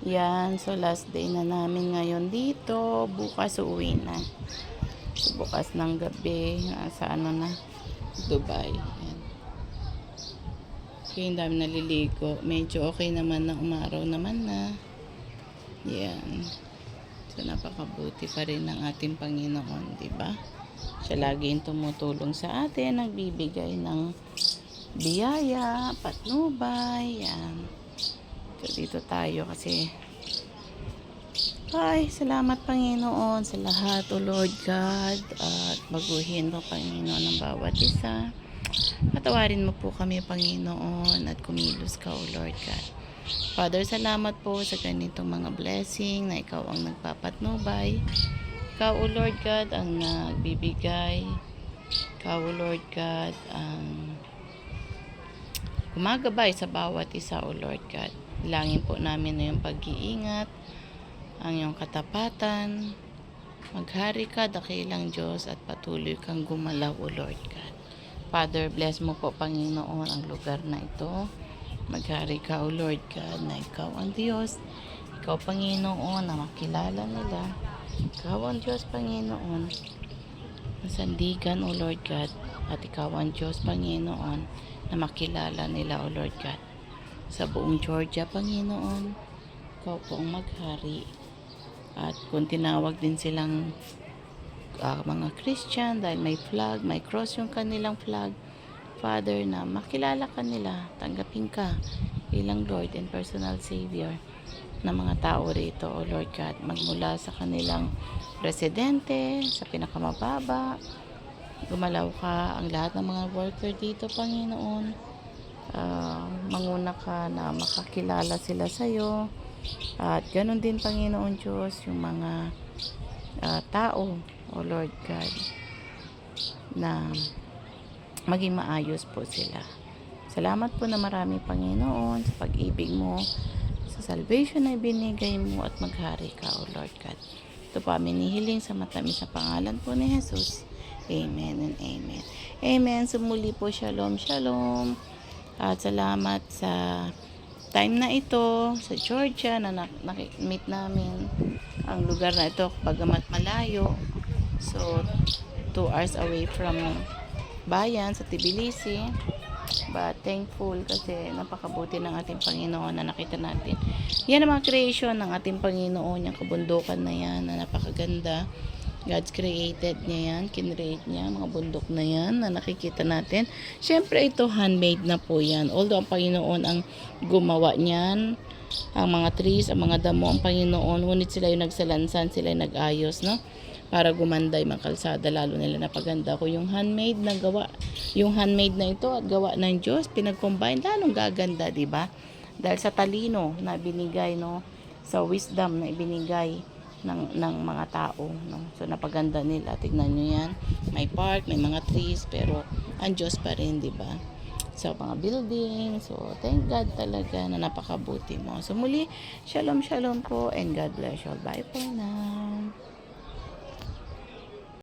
Yan, so last day na namin ngayon dito. Bukas uuwi na. So, bukas ng gabi, sa ano na, Dubai. Yan. Okay, ang dami naliligo. Medyo okay naman na, umaraw naman na. Yan. So, napakabuti pa rin ng ating Panginoon, di ba? Siya laging tumutulong sa atin, nagbibigay ng biyaya, patnubay, yan. So, dito tayo kasi ay, salamat Panginoon sa lahat, O Lord God, at baguhin mo Panginoon ng bawat isa. Patawarin mo po kami Panginoon at kumilos ka, O Lord God. Father, salamat po sa ganitong mga blessing na ikaw ang nagpapatnubay. Ikaw, O Lord God, ang nagbibigay. Ikaw, O Lord God, ang gumagabay sa bawat isa, O Lord God. Langin po namin na yung pag-iingat, ang iyong katapatan. Maghari ka, dakilang Diyos, at patuloy kang gumalaw, O Lord God. Father, bless mo po, Panginoon, ang lugar na ito. Maghari ka, O Lord God, na ikaw ang Diyos. Ikaw, Panginoon, na makilala nila. Ikaw ang Diyos, Panginoon, na sandigan, O Lord God. At ikaw ang Diyos, Panginoon, na makilala nila, O Lord God. Sa buong Georgia, Panginoon, ikaw po ang maghari. At kung tinawag din silang mga Christian dahil may flag, may cross yung kanilang flag, Father, na makilala ka nila, tanggapin ka bilang Lord and personal Savior ng mga tao rito, O Lord God, magmula sa kanilang presidente, sa pinakamababa, gumalaw ka ang lahat ng mga worker dito, Panginoon. Manguna ka na makakilala sila sa'yo. At ganun din, Panginoon Diyos, yung mga tao, O Lord God, na maging maayos po sila. Salamat po na marami, Panginoon, sa pag-ibig mo, sa salvation na ibinigay mo, at maghari ka, O Lord God. Ito po amin nihiling sa matamis na pangalan po ni Jesus. Amen and amen. Amen. Sumuli po, shalom, shalom. At salamat sa time na ito sa Georgia na nakikmeet namin ang lugar na ito, bagamat malayo. So 2 hours away from bayan sa Tbilisi, but thankful kasi napakabuti ng ating Panginoon na nakita natin. Yan ang mga creation ng ating Panginoon, yung kabundukan na yan na napakaganda. God's created niya yan, kinreate niya, mga bundok na yan na nakikita natin. Siyempre ito handmade na po yan. Although ang Panginoon ang gumawa niyan, ang mga trees, ang mga damo, ang Panginoon, ngunit sila yung nagsalansan, sila yung nag-ayos, no? Para gumanda yung mga kalsada, lalo nila napaganda ko yung handmade na gawa. Yung handmade na ito at gawa ng Diyos, pinag-combine, lalong gaganda, di ba? Dahil sa talino na binigay, no? Sa wisdom na ibinigay ng mga tao, no? So napaganda nila, tignan nyo yan, may park, may mga trees, pero ang Diyos pa rin, di ba? So mga building, so thank God talaga na napakabuti mo. So muli, shalom shalom po, and God bless you all. Bye for now.